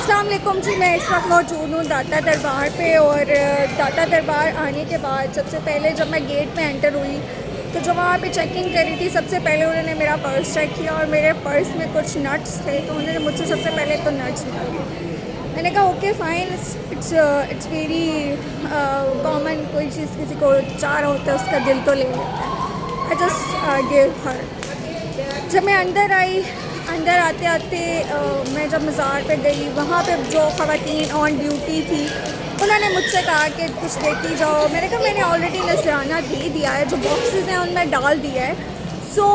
السلام علیکم جی، میں اس وقت موجود ہوں داتا دربار پہ. اور داتا دربار آنے کے بعد سب سے پہلے جب میں گیٹ میں انٹر ہوئی تو جو وہاں پہ چیکنگ کری تھی سب سے پہلے انہوں نے میرا پرس چیک کیا اور میرے پرس میں کچھ نٹس تھے تو انہوں نے مجھ سے سب سے پہلے تو نٹس مانگے. میں نے کہا okay fine, it's very common, کوئی چیز کسی کو چاہ رہا ہوتا ہے اس کا دل تو لے لیتا ہے. آئی جسٹ گیو ہر. جب میں اندر آئی، اندر آتے آتے میں جب مزار پہ گئی وہاں پہ جو خواتین آن ڈیوٹی تھی انہوں نے مجھ سے کہا کہ کچھ دیتی جاؤ. میں نے کہا میں نے آلریڈی نذرانہ دے دیا ہے، جو باکسز ہیں ان میں ڈال دیا ہے. سو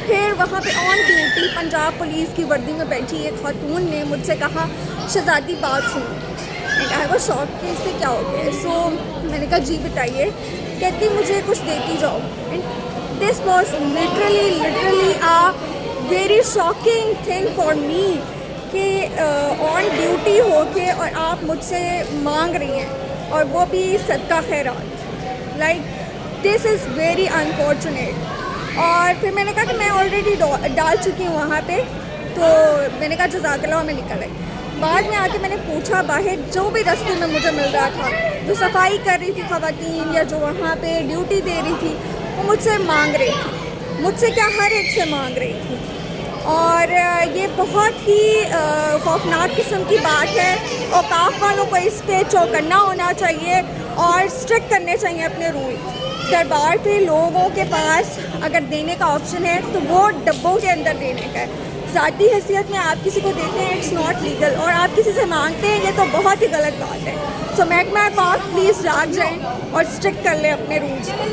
پھر وہاں پہ آن ڈیوٹی پنجاب پولیس کی وردی میں بیٹھی ایک خاتون نے مجھ سے کہا شہزادی بات سنو. میں کہا وہ شوق کہ اس سے کیا ہو گیا. سو میں نے کہا جی بتائیے. کہتی مجھے کچھ دیتی جاؤ. This was literally a very shocking thing for me کہ آن ڈیوٹی ہو کے اور آپ مجھ سے مانگ رہی ہیں اور وہ بھی صدقہ خیرات. Like this is very unfortunate. اور پھر میں نے کہا کہ میں آلریڈی ڈال چکی ہوں وہاں پہ. تو میں نے کہا جزاک اللہ، میں نکل آئی. بعد میں آ کے میں نے پوچھا باہر جو بھی رستے میں مجھے مل رہا تھا، جو صفائی کر رہی تھی خواتین یا جو وہاں پہ ڈیوٹی دے رہی تھی، وہ مجھ سے مانگ رہی تھی. مجھ سے کیا ہر ایک سے مانگ رہی تھی. اور یہ بہت ہی خوفناک قسم کی بات ہے. اوقاف والوں کو اس پہ چوکنا ہونا چاہیے اور اسٹرکٹ کرنے چاہیے اپنے رول. دربار پہ لوگوں کے پاس اگر دینے کا آپشن ہے تو وہ ڈبوں کے اندر دینے کا ہے. ذاتی حیثیت میں آپ کسی کو دیتے ہیں اٹس ناٹ لیگل، اور آپ کسی سے مانگتے ہیں یہ تو بہت ہی غلط بات ہے. سو محکمہ اوقاف پلیز جاگ جائیں اور اسٹرکٹ کر لیں اپنے رولس کو.